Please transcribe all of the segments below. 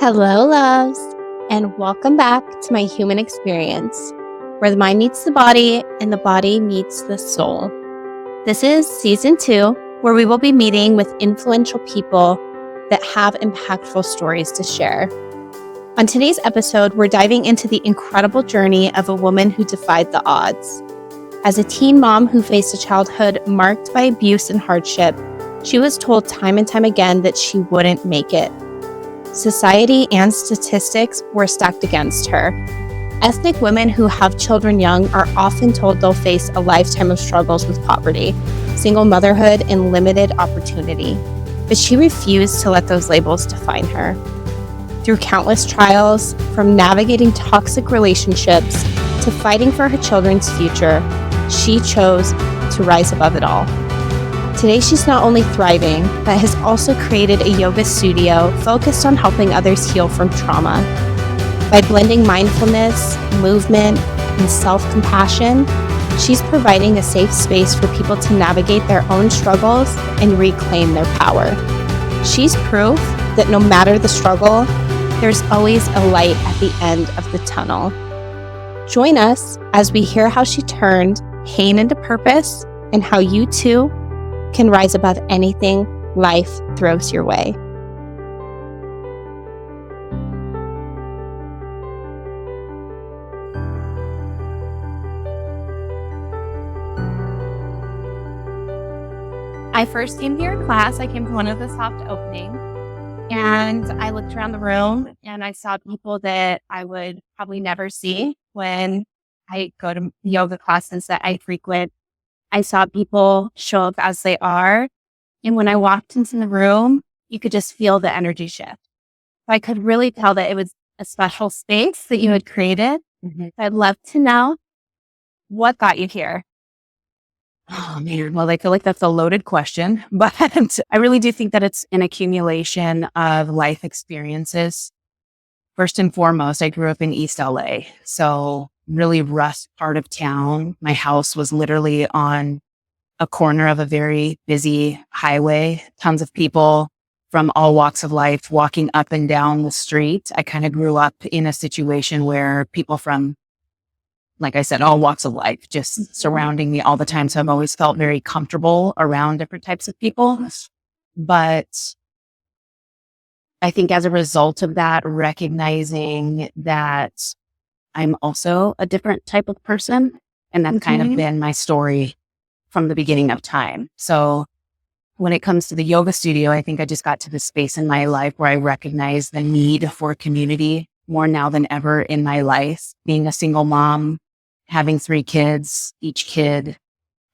Hello, loves, and welcome back to my human experience, where the mind meets the body and the body meets the soul. This is season 2, where we will be meeting with influential people that have impactful stories to share. On today's episode, we're diving into the incredible journey of a woman who defied the odds. As a teen mom who faced a childhood marked by abuse and hardship, she was told time and time again that she wouldn't make it. Society and statistics were stacked against her. Ethnic women who have children young are often told they'll face a lifetime of struggles with poverty, single motherhood, and limited opportunity. But she refused to let those labels define her. Through countless trials, from navigating toxic relationships to fighting for her children's future, she chose to rise above it all. Today, she's not only thriving, but has also created a yoga studio focused on helping others heal from trauma. By blending mindfulness, movement, and self-compassion, she's providing a safe space for people to navigate their own struggles and reclaim their power. She's proof that no matter the struggle, there's always a light at the end of the tunnel. Join us as we hear how she turned pain into purpose and how you too can rise above anything life throws your way. I first came to your class. I came to one of the soft openings, and I looked around the room and I saw people that I would probably never see when I go to yoga classes that I frequent. I saw people show up as they are. And when I walked into the room, you could just feel the energy shift. So I could really tell that it was a special space that you had created. Mm-hmm. I'd love to know what got you here. Oh, man. Well, I feel like that's a loaded question, but I really do think that it's an accumulation of life experiences. First and foremost, I grew up in East L.A. So really rough part of town. My house was literally on a corner of a very busy highway, tons of people from all walks of life walking up and down the street. I kind of grew up in a situation where people from, like I said, all walks of life just surrounding me all the time. So I've always felt very comfortable around different types of people. But I think as a result of that, recognizing that I'm also a different type of person. And that's kind of been my story from the beginning of time. So when it comes to the yoga studio, I think I just got to this space in my life where I recognize the need for community more now than ever in my life. Being a single mom, having 3 kids, each kid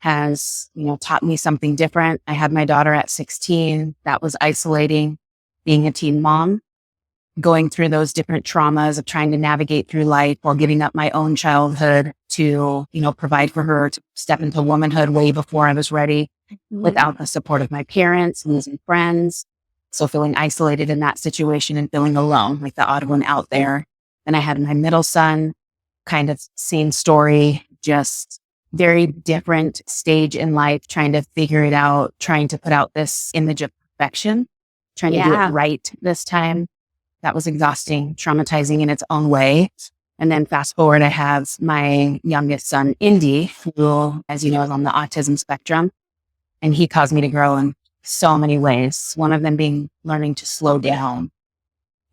has, taught me something different. I had my daughter at 16. That was isolating. Being a teen mom, going through those different traumas of trying to navigate through life while giving up my own childhood to, provide for her to step into womanhood way before I was ready without the support of my parents, losing friends. So feeling isolated in that situation and feeling alone, like the odd one out there. Then I had my middle son, kind of same story, just very different stage in life, trying to figure it out, trying to put out this image of perfection, trying to do it right this time. That was exhausting, traumatizing in its own way. And then fast forward, I have my youngest son, Indy, who, as you know, is on the autism spectrum. And he caused me to grow in so many ways. One of them being learning to slow down.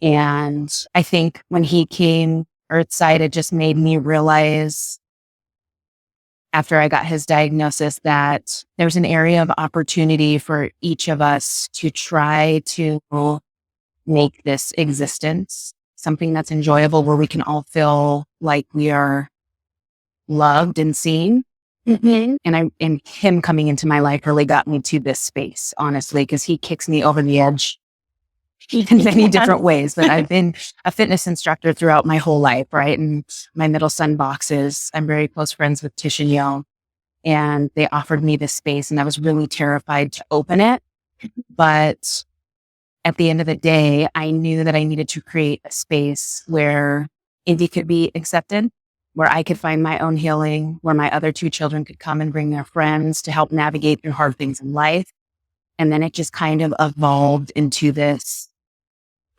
And I think when he came earthside, it just made me realize after I got his diagnosis that there's an area of opportunity for each of us to try to make this existence something that's enjoyable, where we can all feel like we are loved and seen. And him coming into my life really got me to this space, honestly, because he kicks me over the edge in many different ways. But I've been a fitness instructor throughout my whole life, right? And my middle son boxes. I'm very close friends with Tish and Yo, and they offered me this space, and I was really terrified to open it. But at the end of the day, I knew that I needed to create a space where Indy could be accepted, where I could find my own healing, where my other 2 children could come and bring their friends to help navigate through hard things in life. And then it just kind of evolved into this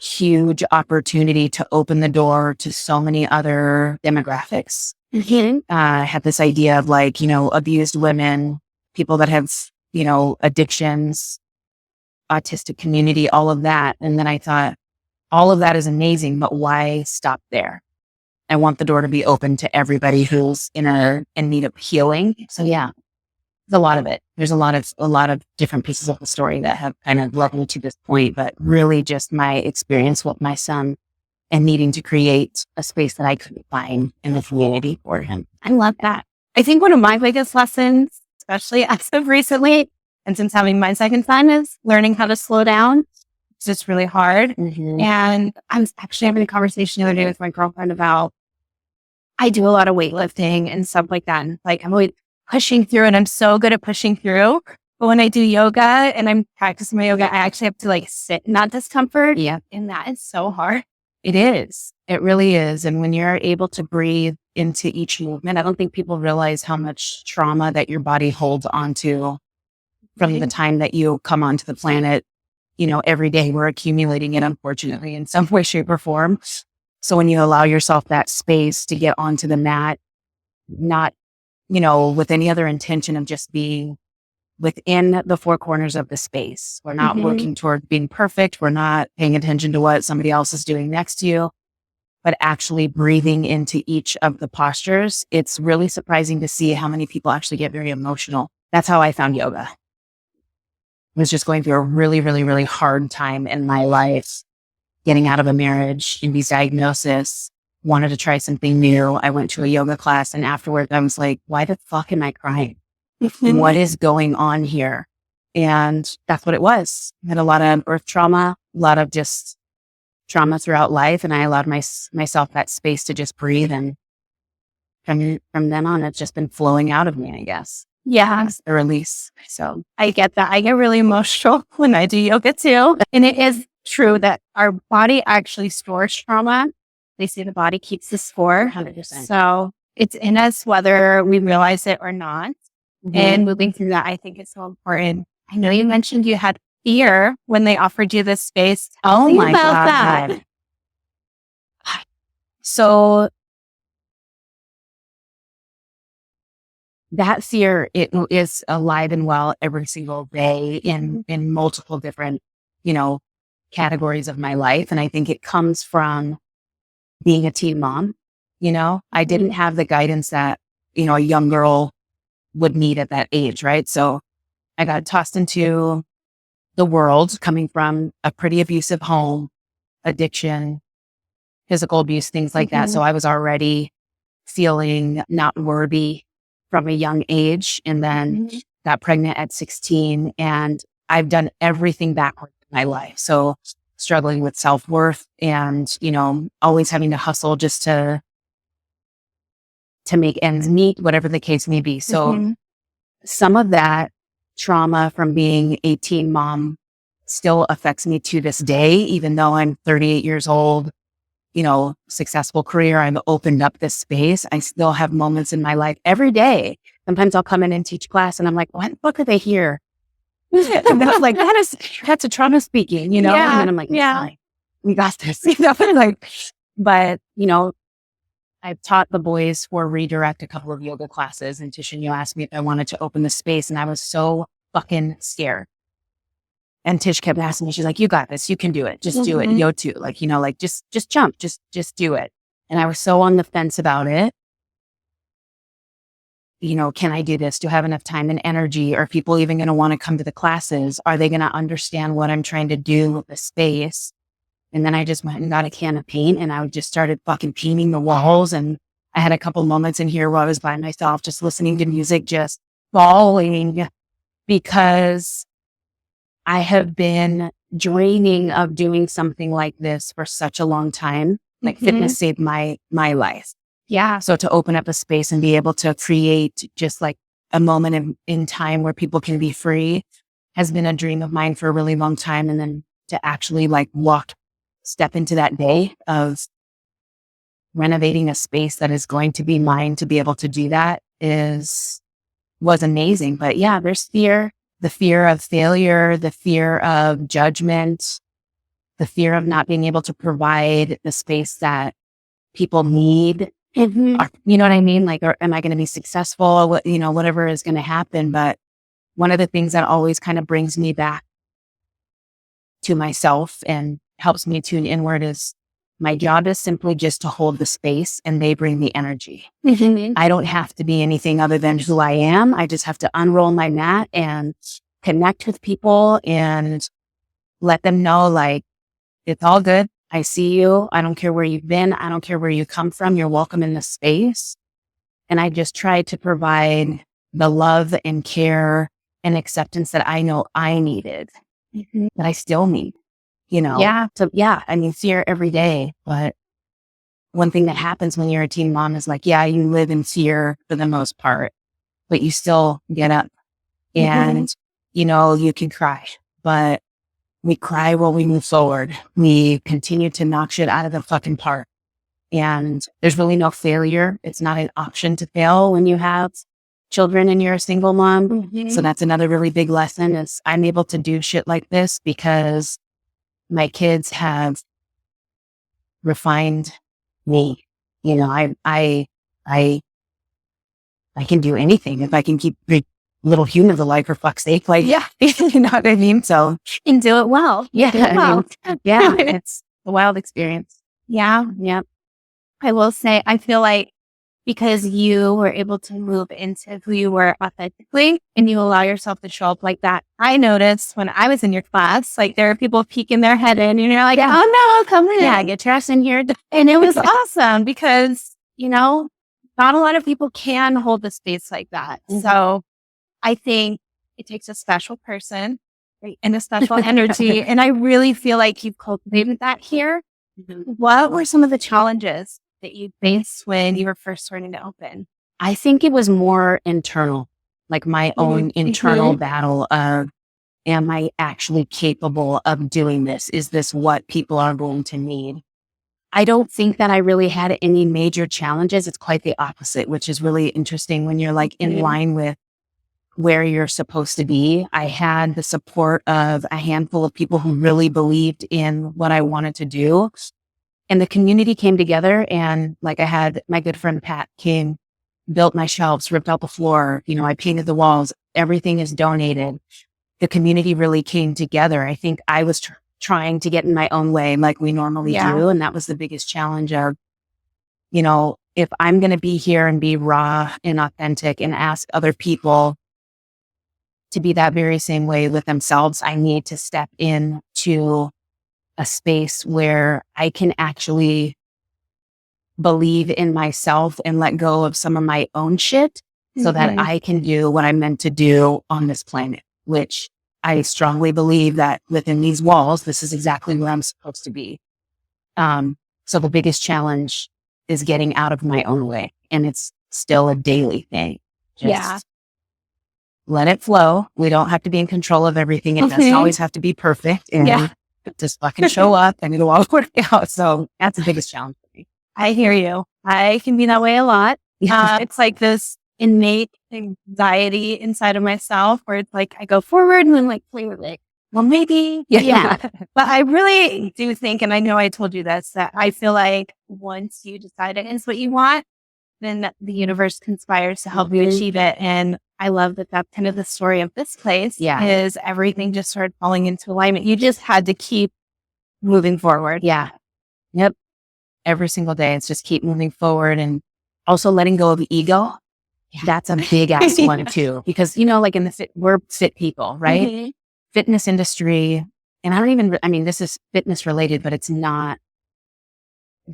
huge opportunity to open the door to so many other demographics. I had this idea of like, abused women, people that have, addictions, autistic community, all of that. And then I thought, all of that is amazing, but why stop there? I want the door to be open to everybody who's in need of healing. So yeah, there's a lot of it. There's a lot of different pieces of the story that have kind of led me to this point, but really just my experience with my son and needing to create a space that I couldn't find in the community for him. I love that. I think one of my biggest lessons, especially as of recently, and since having my second son, is learning how to slow down. It's just really hard. Mm-hmm. And I was actually having a conversation the other day with my girlfriend about, I do a lot of weightlifting and stuff like that. And like, I'm always pushing through and I'm so good at pushing through. But when I do yoga and I'm practicing my yoga, I actually have to like sit in that discomfort. Yeah. And that is so hard. It is. It really is. And when you're able to breathe into each movement, I don't think people realize how much trauma that your body holds onto from the time that you come onto the planet. Every day we're accumulating it, unfortunately, in some way, shape, or form. So when you allow yourself that space to get onto the mat, not, with any other intention of just being within the four corners of the space. We're not working toward being perfect. We're not paying attention to what somebody else is doing next to you, but actually breathing into each of the postures. It's really surprising to see how many people actually get very emotional. That's how I found yoga. I was just going through a really, really, really hard time in my life, getting out of a marriage, Indy's diagnosis, wanted to try something new. I went to a yoga class and afterwards I was like, why the fuck am I crying? What is going on here? And that's what it was. I had a lot of birth trauma, a lot of just trauma throughout life. And I allowed myself that space to just breathe. And from then on, it's just been flowing out of me, I guess. Yeah. It's a release. So I get that. I get really emotional when I do yoga too. And it is true that our body actually stores trauma. They say the body keeps the score. 100%. So it's in us whether we realize it or not. And moving through that, I think is so important. I know you mentioned you had fear when they offered you this space. Oh my about God. that. So that fear, it is alive and well every single day in multiple different, categories of my life. And I think it comes from being a teen mom. I didn't have the guidance that, a young girl would need at that age, right? So I got tossed into the world coming from a pretty abusive home, addiction, physical abuse, things like that. So I was already feeling not worthy from a young age, and then got pregnant at 16. And I've done everything backwards in my life. So struggling with self-worth and, always having to hustle just to make ends meet, whatever the case may be. So some of that trauma from being a teen mom still affects me to this day, even though I'm 38 years old, successful career. I've opened up this space. I still have moments in my life every day. Sometimes I'll come in and teach class and I'm like, why the fuck are they here? And that's like, that's a trauma speaking, Yeah, and then I'm like, yeah. we got this, but I've taught the boys for Redirect a couple of yoga classes, and Tishan, you asked me if I wanted to open the space, and I was so fucking scared. And Tish kept asking me, she's like, you got this, you can do it. Just do it. Yo too. Just jump, just do it. And I was so on the fence about it. Can I do this? Do I have enough time and energy? Are people even going to want to come to the classes? Are they going to understand what I'm trying to do with the space? And then I just went and got a can of paint and I just started fucking painting the walls. And I had a couple moments in here where I was by myself, just listening to music, just bawling, because I have been dreaming of doing something like this for such a long time. Like fitness saved my life. Yeah. So to open up a space and be able to create just like a moment in time where people can be free has been a dream of mine for a really long time. And then to actually step into that day of renovating a space that is going to be mine to be able to do that was amazing. But yeah, there's fear, the fear of failure, the fear of judgment, the fear of not being able to provide the space that people need. Mm-hmm. Or, you know what I mean? Like, or am I going to be successful? What, whatever is going to happen. But one of the things that always kind of brings me back to myself and helps me tune inward is my job is simply just to hold the space, and they bring the energy. Mm-hmm. I don't have to be anything other than who I am. I just have to unroll my mat and connect with people and let them know, like, it's all good. I see you. I don't care where you've been. I don't care where you come from. You're welcome in this space. And I just try to provide the love and care and acceptance that I know I needed, that I still need, Yeah. So I mean, see her every day. But one thing that happens when you're a teen mom is like, yeah, you live in fear for the most part, but you still get up and, you can cry, but we cry while we move forward. We continue to knock shit out of the fucking park. And there's really no failure. It's not an option to fail when you have children and you're a single mom. Mm-hmm. So that's another really big lesson is I'm able to do shit like this because my kids have refined me. I can do anything if I can keep little humans alive, for fuck's sake. Like, Yeah. you know what I mean? So And do it well. yeah, Do it well. it's a wild experience. Yeah. Yep. I will say, I feel like because you were able to move into who you were authentically and you allow yourself to show up like that. I noticed when I was in your class, like there are people peeking their head in and you're like, oh no, come in. Yeah, get your ass in here. And it was awesome because, not a lot of people can hold the space like that. Mm-hmm. So I think it takes a special person and a special energy. And I really feel like you've cultivated that here. Mm-hmm. What were some of the challenges that you faced when you were first starting to open? I think it was more internal, like my own internal battle of, am I actually capable of doing this? Is this what people are going to need? I don't think that I really had any major challenges. It's quite the opposite, which is really interesting when you're like in line with where you're supposed to be. I had the support of a handful of people who really believed in what I wanted to do. And the community came together, and like I had my good friend Pat came, built my shelves, ripped out the floor. I painted the walls. Everything is donated. The community really came together. I think I was trying to get in my own way like we normally do. And that was the biggest challenge of, if I'm going to be here and be raw and authentic and ask other people to be that very same way with themselves, I need to step into a space where I can actually believe in myself and let go of some of my own shit so that I can do what I'm meant to do on this planet, which I strongly believe that within these walls, this is exactly where I'm supposed to be. So the biggest challenge is getting out of my own way. And it's still a daily thing. Just let it flow. We don't have to be in control of everything. It doesn't always have to be perfect. And just fucking show up and it'll all work out. So that's the biggest challenge for me. I hear you. I can be that way a lot. It's like this innate anxiety inside of myself where it's like I go forward and then like play with it. Well, maybe. Yeah. But I really do think, and I know I told you this, that I feel like once you decide it is what you want, then the universe conspires to help you achieve it. And I love that that's kind of the story of this place. Is everything just started falling into alignment. You just had to keep moving forward. Yeah. Yep. Every single day. It's just keep moving forward and also letting go of ego. Yeah. That's a big ass one too. Because, like in we're fit people, right? Fitness industry. And this is fitness related, but it's not.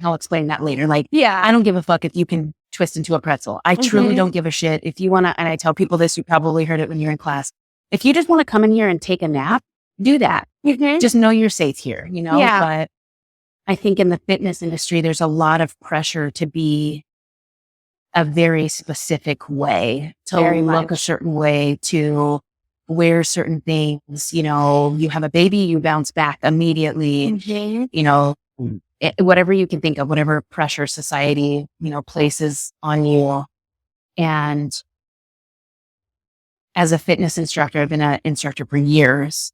I'll explain that later. Like, I don't give a fuck if you can twist into a pretzel. I truly don't give a shit. If you want to, and I tell people this, you probably heard it when you're in class. If you just want to come in here and take a nap, do that. Just know you're safe here, But I think in the fitness industry, there's a lot of pressure to be a very specific way, to look a certain way, to wear certain things. You have a baby, you bounce back immediately, whatever you can think of, whatever pressure society, places on you. And as a fitness instructor, I've been an instructor for years.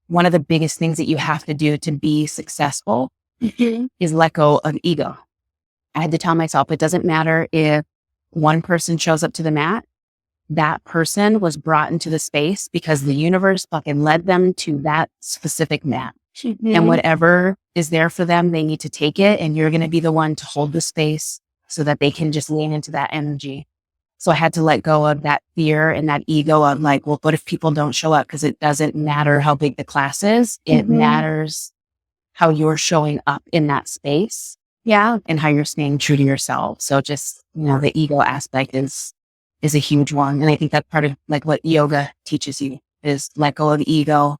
one of the biggest things that you have to do to be successful is let go of ego. I had to tell myself, it doesn't matter if one person shows up to the mat, that person was brought into the space because the universe fucking led them to that specific mat. And whatever is there for them, they need to take it. And you're going to be the one to hold the space so that they can just lean into that energy. So I had to let go of that fear and that ego of like, well, what if people don't show up? Because it doesn't matter how big the class is. It matters how you're showing up in that space. Yeah. And how you're staying true to yourself. So just, the ego aspect is a huge one. And I think that's part of like what yoga teaches you is let go of ego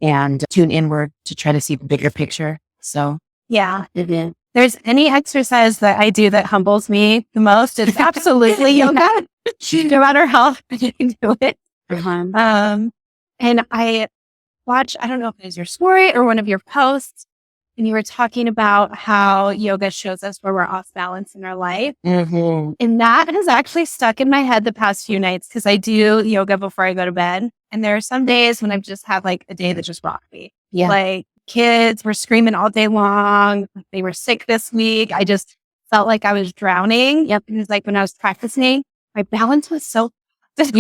and tune inward to try to see the bigger picture. So yeah. There's any exercise that I do that humbles me the most, it's absolutely yoga, no matter how you can do it. And I watched, I don't know if it was your story or one of your posts, and you were talking about how yoga shows us where we're off balance in our life. And that has actually stuck in my head the past few nights because I do yoga before I go to bed. And there are some days when I've just had like a day that just rocked me. Yeah. Like kids were screaming all day long. They were sick this week. I just felt like I was drowning. Yep. It was like when I was practicing, my balance was so what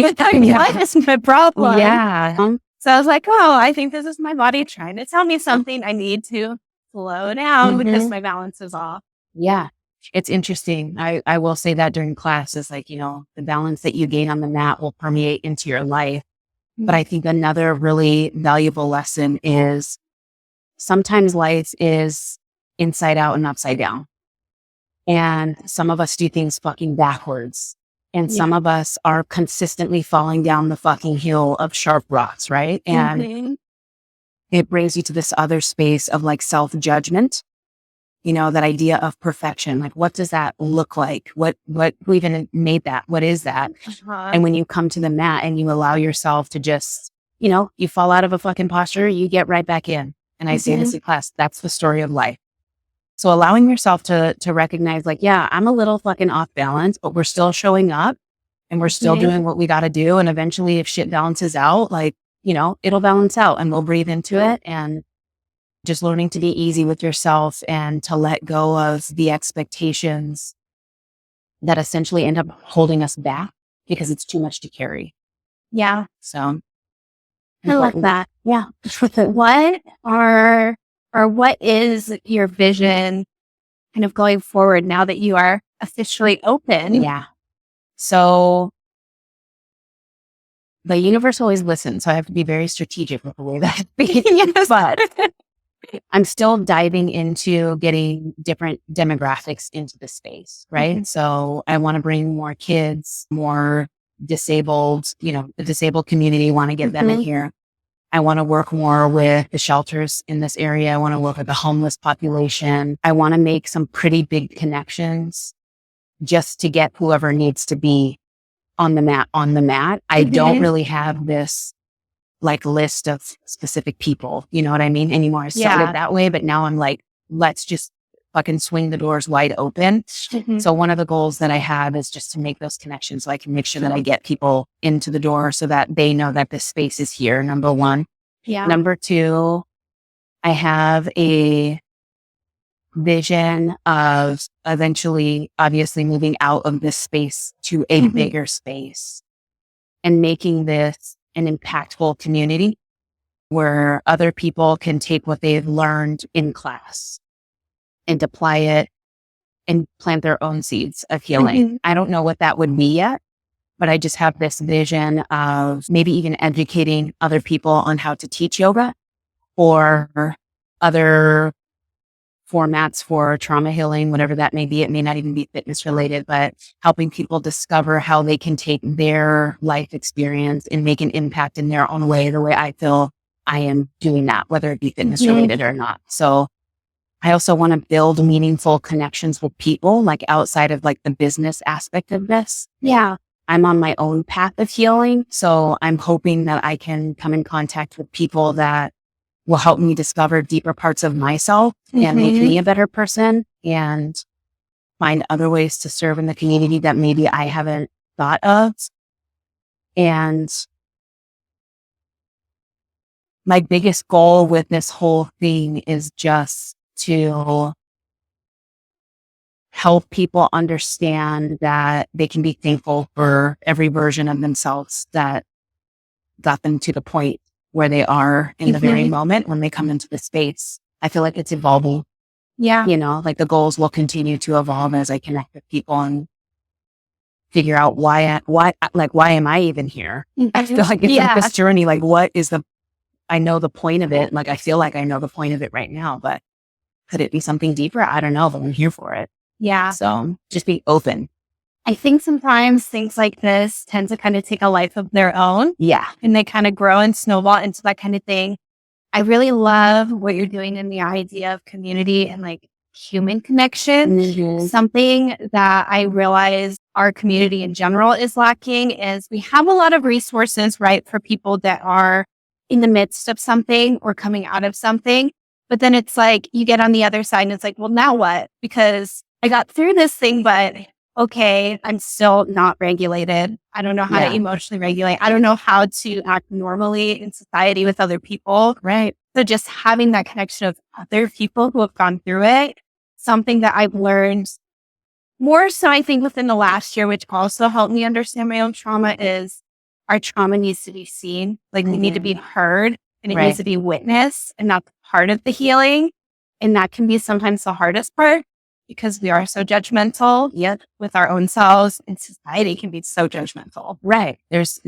is my problem? Yeah. So I was like, oh, I think this is my body trying to tell me something. I need to slow down because my balance is off. Yeah. It's interesting. I will say that during class is like, the balance that you gain on the mat will permeate into your life. But I think another really valuable lesson is sometimes life is inside out and upside down. And some of us do things fucking backwards. And some of us are consistently falling down the fucking hill of sharp rocks, right? And it brings you to this other space of like self-judgment, that idea of perfection. Like, what does that look like? Who even made that? What is that? And when you come to the mat and you allow yourself to just, you fall out of a fucking posture, you get right back in. And I say this in class, that's the story of life. So allowing yourself to recognize like, yeah, I'm a little fucking off balance, but we're still showing up and we're still doing what we got to do. And eventually if shit balances out, like, it'll balance out and we'll breathe into it. And just learning to be easy with yourself and to let go of the expectations that essentially end up holding us back because it's too much to carry. Yeah. So I love that. Yeah. What is your vision kind of going forward now that you are officially open? Yeah. So the universe always listens. So I have to be very strategic with the way that I speak. But I'm still diving into getting different demographics into the space, right? So I want to bring more kids, more disabled, the disabled community, want to get them in here. I want to work more with the shelters in this area. I want to work with the homeless population. I want to make some pretty big connections just to get whoever needs to be on the mat. I don't really have this like list of specific people, you know what I mean? Anymore. I started that way, but now I'm like, let's just fucking swing the doors wide open. So one of the goals that I have is just to make those connections so I can make sure that I get people into the door so that they know that this space is here. Number one. Yeah. Number two, I have a vision of eventually, obviously moving out of this space to a bigger space and making this an impactful community where other people can take what they've learned in class and apply it and plant their own seeds of healing. I don't know what that would be yet, but I just have this vision of maybe even educating other people on how to teach yoga or other formats for trauma healing, whatever that may be. It may not even be fitness related, but helping people discover how they can take their life experience and make an impact in their own way, the way I feel I am doing that, whether it be fitness related or not. So I also want to build meaningful connections with people, like outside of like the business aspect of this. Yeah. I'm on my own path of healing. So I'm hoping that I can come in contact with people that will help me discover deeper parts of myself and make me a better person and find other ways to serve in the community that maybe I haven't thought of. And my biggest goal with this whole thing is just to help people understand that they can be thankful for every version of themselves that got them to the point where they are in the very moment when they come into the space. I feel like it's evolving. Yeah. Like the goals will continue to evolve as I connect with people and figure out why am I even here? I feel like it's like this journey. Like, I know the point of it. Like, I feel like I know the point of it right now, but could it be something deeper? I don't know, but I'm here for it. Yeah. So just be open. I think sometimes things like this tend to kind of take a life of their own. Yeah. And they kind of grow and snowball into that kind of thing. I really love what you're doing in the idea of community and like human connection. Mm-hmm. Something that I realize our community in general is lacking is we have a lot of resources, right, for people that are in the midst of something or coming out of something. But then it's like you get on the other side and it's like, well, now what? Because I got through this thing, but okay, I'm still not regulated. I don't know how to emotionally regulate. I don't know how to act normally in society with other people. Right. So just having that connection of other people who have gone through it, something that I've learned more so, I think, within the last year, which also helped me understand my own trauma, is our trauma needs to be seen. Like we need to be heard and it needs to be witnessed and not part of the healing. And that can be sometimes the hardest part because we are so judgmental with our own selves, and society can be so judgmental. Right. There's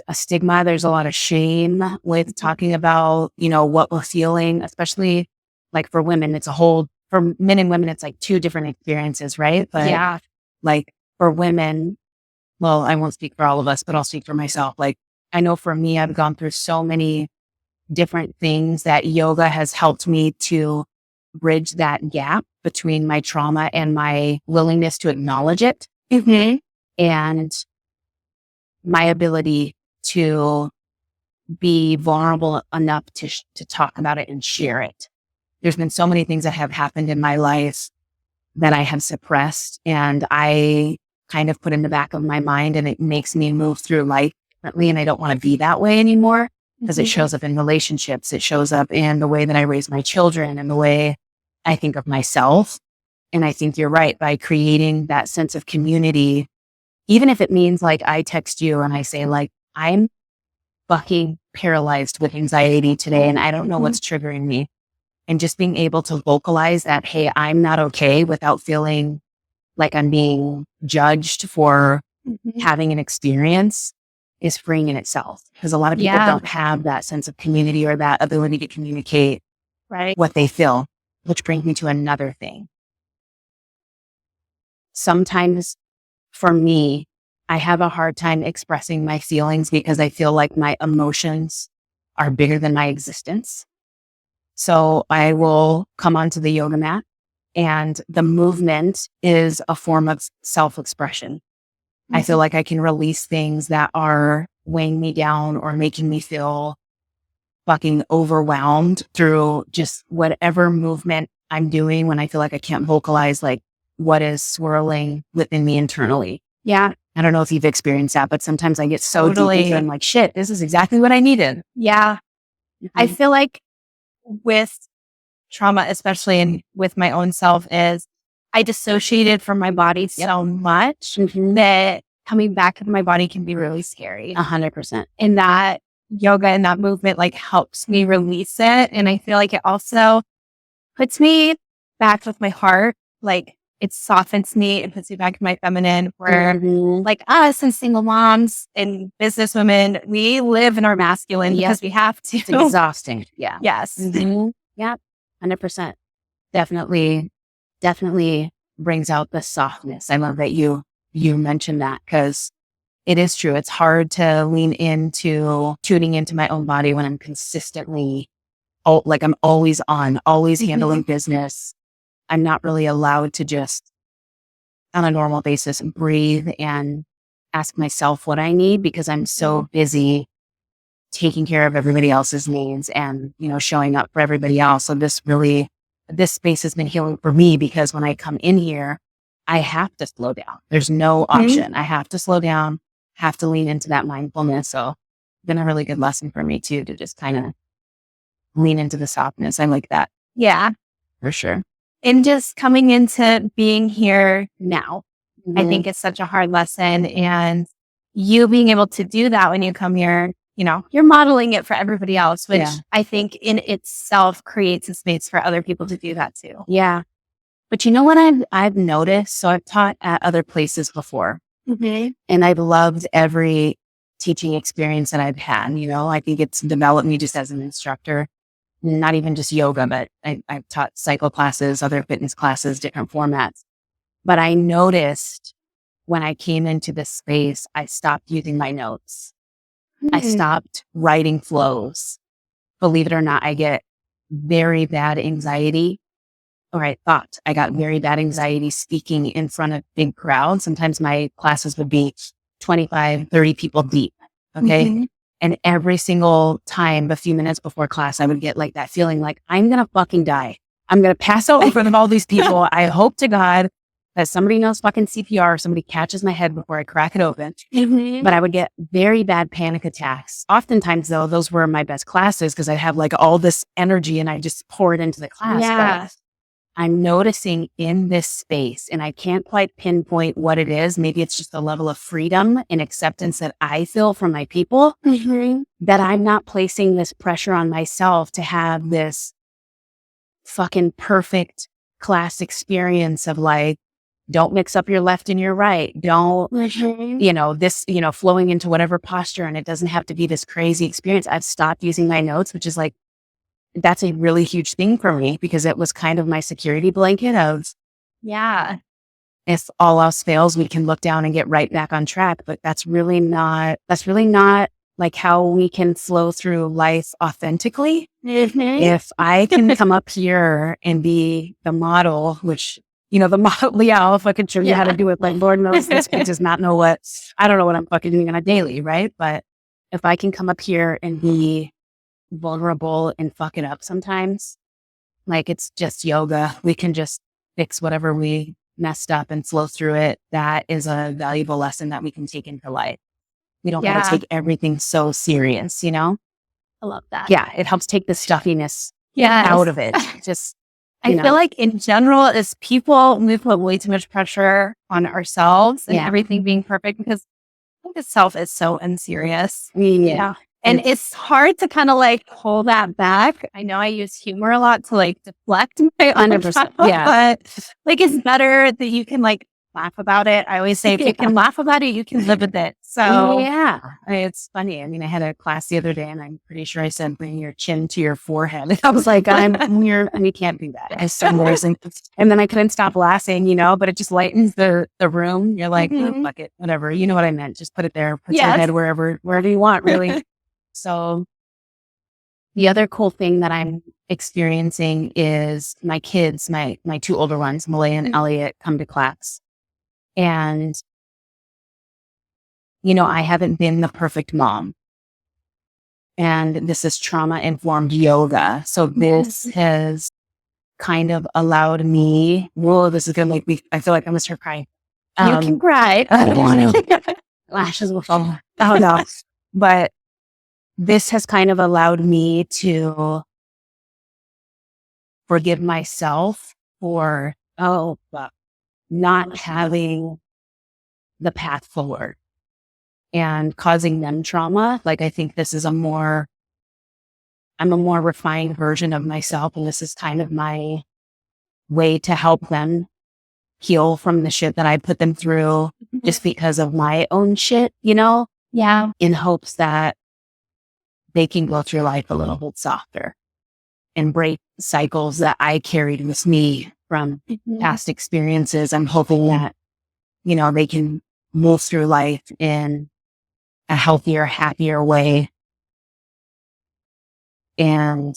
a stigma. There's a lot of shame with talking about, what we're feeling, especially like for women, for men and women, it's like two different experiences, right? But like for women, well, I won't speak for all of us, but I'll speak for myself. Like I know for me, I've gone through so many different things that yoga has helped me to bridge that gap between my trauma and my willingness to acknowledge it and my ability to be vulnerable enough to talk about it and share it. There's been so many things that have happened in my life that I have suppressed and I kind of put in the back of my mind, and it makes me move through life differently. And I don't want to be that way anymore because it shows up in relationships. It shows up in the way that I raise my children and the way I think of myself. And I think you're right, by creating that sense of community, even if it means like I text you and I say like, I'm fucking paralyzed with anxiety today and I don't know what's triggering me. And just being able to vocalize that, hey, I'm not okay, without feeling like I'm being judged for having an experience, is freeing in itself. Because a lot of people don't have that sense of community or that ability to communicate what they feel, which brings me to another thing. Sometimes for me, I have a hard time expressing my feelings because I feel like my emotions are bigger than my existence. So I will come onto the yoga mat, and the movement is a form of self-expression. I feel like I can release things that are weighing me down or making me feel fucking overwhelmed through just whatever movement I'm doing when I feel like I can't vocalize like what is swirling within me internally. Yeah. I don't know if you've experienced that, but sometimes I get so deep into it, I'm like, shit, this is exactly what I needed. Yeah. I feel like with trauma, especially with my own self, is I dissociated from my body so much that coming back into my body can be really scary. 100%. And that yoga and that movement like helps me release it. And I feel like it also puts me back with my heart. Like it softens me and puts me back in my feminine, where like us and single moms and business women, we live in our masculine because we have to. It's exhausting. Yeah. Yes. Yeah. 100%. Definitely brings out the softness. I love that you mentioned that, because it is true. It's hard to lean into tuning into my own body when I'm consistently, like I'm always on, always handling business. I'm not really allowed to just on a normal basis breathe and ask myself what I need, because I'm so busy taking care of everybody else's needs and, showing up for everybody else. So this space has been healing for me, because when I come in here, I have to slow down. There's no option. I have to slow down, have to lean into that mindfulness. So it's been a really good lesson for me too, to just kind of lean into the softness. I like that. Yeah. For sure. And just coming into being here now, I think it's such a hard lesson. And you being able to do that when you come here, you're modeling it for everybody else, which I think in itself creates a space for other people to do that too. Yeah. But you know what I've noticed? So I've taught at other places before, and I've loved every teaching experience that I've had. I think it's developed me just as an instructor, not even just yoga, but I've taught cycle classes, other fitness classes, different formats. But I noticed when I came into this space, I stopped using my notes. I stopped writing flows. Believe it or not, I get very bad anxiety. Or I thought I got very bad anxiety speaking in front of big crowds. Sometimes my classes would be 25, 30 people deep. Okay. And every single time, a few minutes before class, I would get like that feeling like I'm going to fucking die. I'm going to pass out in front of all these people. I hope to God that somebody knows fucking CPR or somebody catches my head before I crack it open. But I would get very bad panic attacks. Oftentimes, though, those were my best classes because I'd have like all this energy and I just pour it into the class. Yeah. But I'm noticing in this space, and I can't quite pinpoint what it is. Maybe it's just the level of freedom and acceptance that I feel from my people, that I'm not placing this pressure on myself to have this fucking perfect class experience of like, don't mix up your left and your right. Don't, flowing into whatever posture. And it doesn't have to be this crazy experience. I've stopped using my notes, which is like, that's a really huge thing for me because it was kind of my security blanket of, if all else fails, we can look down and get right back on track. But that's really not like how we can flow through life authentically. If I can come up here and be the model, which, the model, I'll fucking show you how to do it. Like Lord knows this kid does not know I don't know what I'm fucking doing on a daily, right? But if I can come up here and be vulnerable and fuck it up sometimes, like it's just yoga, we can just fix whatever we messed up and flow through it. That is a valuable lesson that we can take into life. We don't have to take everything so serious, I love that. Yeah, it helps take the stuffiness out of it. Just I feel like in general, as people, we put way too much pressure on ourselves and everything being perfect because I think itself is so unserious. Yeah. And it's hard to kind of like pull that back. I know I use humor a lot to like deflect my own 100%. but like it's better that you can like laugh about it. I always say if you can laugh about it, you can live with it. So it's funny. I mean, I had a class the other day and I'm pretty sure I said, bring your chin to your forehead. And I was like, we can't do that. It's so embarrassing. And then I couldn't stop laughing, but it just lightens the room. You're like, oh, fuck it, whatever. You know what I meant. Just put it there. Put your head wherever you want, really. So the other cool thing that I'm experiencing is my kids, my two older ones, Malaya and Elliot, come to class. And, I haven't been the perfect mom. And this is trauma-informed yoga. So this has kind of allowed me, this is going to make me, I feel like I'm going to start crying. You can cry. I don't want to. Lashes will fall. Oh, no. But this has kind of allowed me to forgive myself for, not having the path forward and causing them trauma. Like, I think this is I'm a more refined version of myself. And this is kind of my way to help them heal from the shit that I put them through just because of my own shit, Yeah. in hopes that they can go through life a little bit softer and break cycles that I carried with me from past experiences. I'm hoping that, they can move through life in a healthier, happier way. And,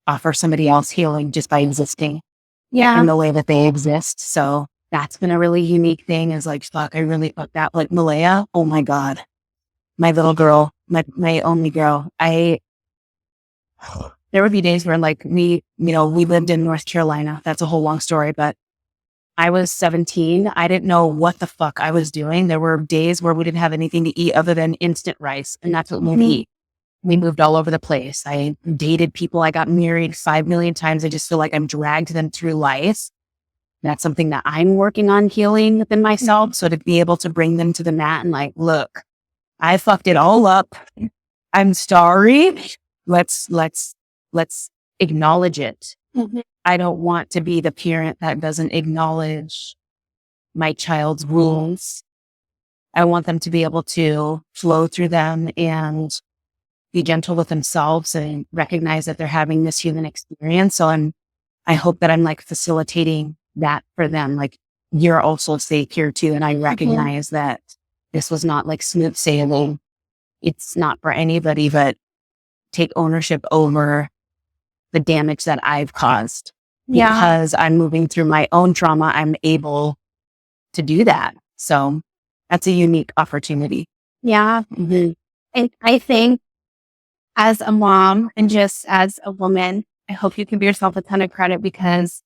offer somebody else healing just by existing in the way that they exist. So that's been a really unique thing is like, fuck, I really fucked out. Like Malaya, oh my God. My little girl, my only girl. There would be days where like we lived in North Carolina. That's a whole long story, but I was 17. I didn't know what the fuck I was doing. There were days where we didn't have anything to eat other than instant rice. And that's what we eat. we moved all over the place. I dated people. I got married 5 million times. I just feel like I'm dragged them through life. That's something that I'm working on healing within myself. So to be able to bring them to the mat and like, look, I fucked it all up. I'm sorry. Let's acknowledge it. Mhm. I don't want to be the parent that doesn't acknowledge my child's wounds. I want them to be able to flow through them and be gentle with themselves and recognize that they're having this human experience. So I hope that I'm like facilitating that for them. Like, you're also safe here too. And I recognize that this was not like smooth sailing. It's not for anybody, but take ownership over the damage that I've caused. Yeah. Because I'm moving through my own trauma, I'm able to do that. So that's a unique opportunity. Yeah. Mm-hmm. And I think as a mom and just as a woman, I hope you give yourself a ton of credit, because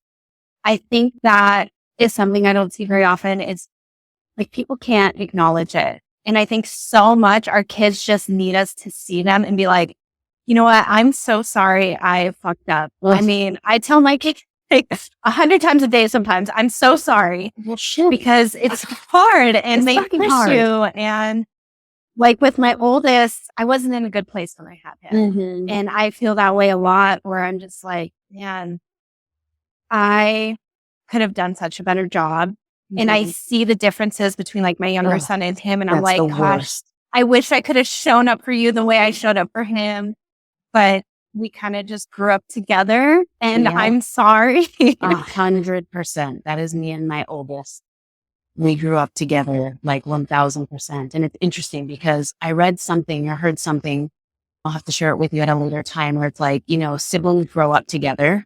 I think that is something I don't see very often, is like people can't acknowledge it. And I think so much our kids just need us to see them and be like, you know what? I'm so sorry I fucked up. Ugh. I mean, I tell my kids like 100 times a day sometimes, I'm so sorry. Well, shit. Because it's hard and It's they fucking push hard. you. And like with my oldest, I wasn't in a good place when I had him. Mm-hmm. And I feel that way a lot, where I'm just like, man, I could have done such a better job. Mm-hmm. And I see the differences between like my younger son and him. And I'm That's like, the gosh, worst. I wish I could have shown up for you the way I showed up for him. But we kind of just grew up together, and Yeah. I'm sorry. 100%. That is me and my oldest. We grew up together like 1000%. And it's interesting because I read something or heard something. I'll have to share it with you at a later time, where it's like, you know, siblings grow up together.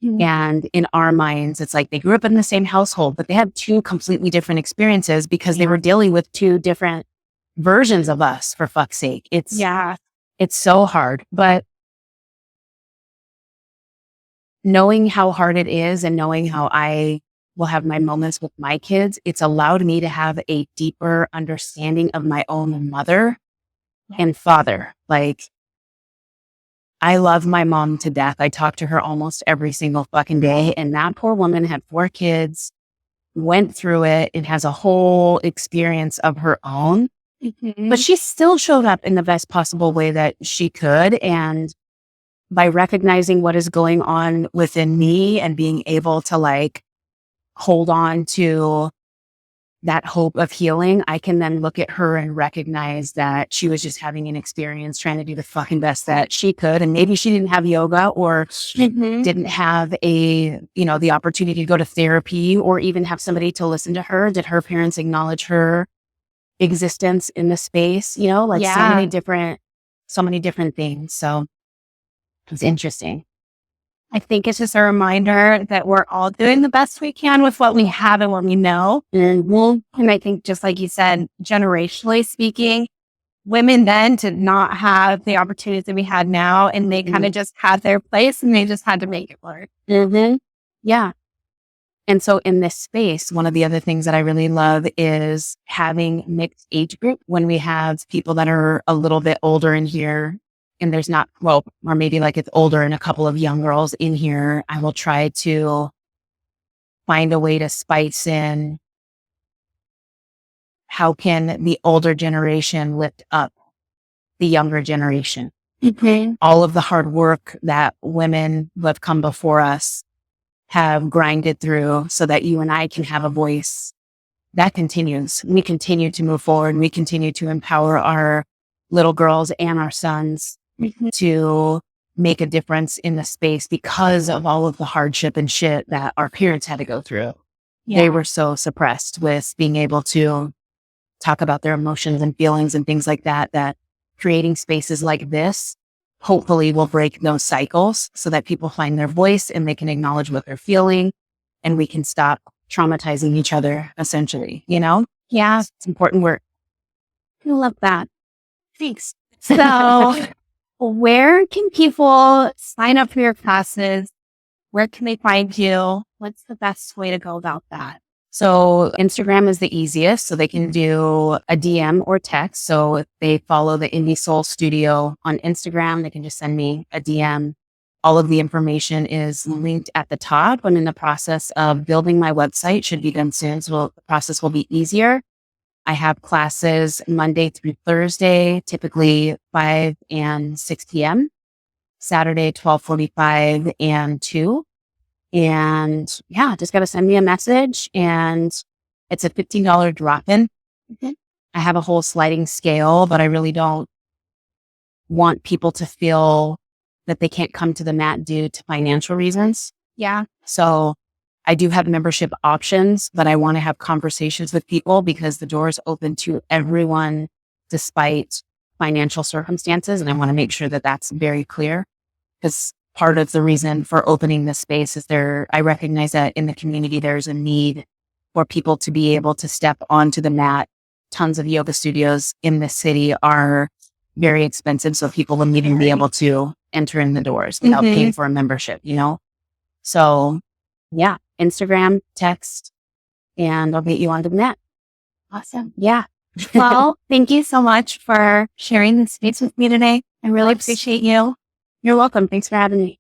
Mhm. And in our minds, it's like they grew up in the same household, but they had two completely different experiences because they were dealing with two different versions of us, for fuck's sake. It's so hard. But knowing how hard it is and knowing how I will have my moments with my kids, it's allowed me to have a deeper understanding of my own mother and father. Like, I love my mom to death. I talk to her almost every single fucking day. And that poor woman had 4 kids, went through it, and has a whole experience of her own. Mhm. But she still showed up in the best possible way that she could. And by recognizing what is going on within me and being able to like hold on to that hope of healing, I can then look at her and recognize that she was just having an experience trying to do the fucking best that she could. And maybe she didn't have yoga or didn't have the opportunity to go to therapy or even have somebody to listen to her. Did her parents acknowledge her existence in the space? So many different things. So it's interesting. I think it's just a reminder that we're all doing the best we can with what we have and what we know. And I think, just like you said, generationally speaking, women then did not have the opportunities that we had now, and they kind of just had their place and they just had to make it work. Yeah. And so in this space, one of the other things that I really love is having mixed age group. When we have people that are a little bit older in here, and there's not, or maybe like it's older and a couple of young girls in here, I will try to find a way to spice in how can the older generation lift up the younger generation. All of the hard work that women who have come before us have grinded through so that you and I can have a voice. That continues. We continue to move forward. We continue to empower our little girls and our sons to make a difference in the space because of all of the hardship and shit that our parents had to go through. They were so suppressed with being able to talk about their emotions and feelings and things like that, that creating spaces like this hopefully will break those cycles so that people find their voice and they can acknowledge what they're feeling, and we can stop traumatizing each other, essentially, Yeah, it's important work. I love that. Thanks. So where can people sign up for your classes? Where can they find you? What's the best way to go about that? So Instagram is the easiest. So they can do a DM or text. So if they follow the Indy Soul Studio on Instagram, they can just send me a DM. All of the information is linked at the top. I'm in the process of building my website, should be done soon. So the process will be easier. I have classes Monday through Thursday, typically 5 and 6 p.m. Saturday, 12:45 and 2. And yeah, just got to send me a message, and it's a $15 drop-in. Mhm. I have a whole sliding scale, but I really don't want people to feel that they can't come to the mat due to financial reasons. Yeah. So I do have membership options, but I want to have conversations with people because the door is open to everyone despite financial circumstances. And I want to make sure that that's very clear, because part of the reason for opening this space is I recognize that in the community, there's a need for people to be able to step onto the mat. Tons of yoga studios in the city are very expensive. So people wouldn't even be able to enter in the doors without paying for a membership, So yeah, Instagram, text, and I'll get you onto the mat. Awesome. Yeah. Well, thank you so much for sharing this space with me today. I really appreciate you. You're welcome. Thanks for having me.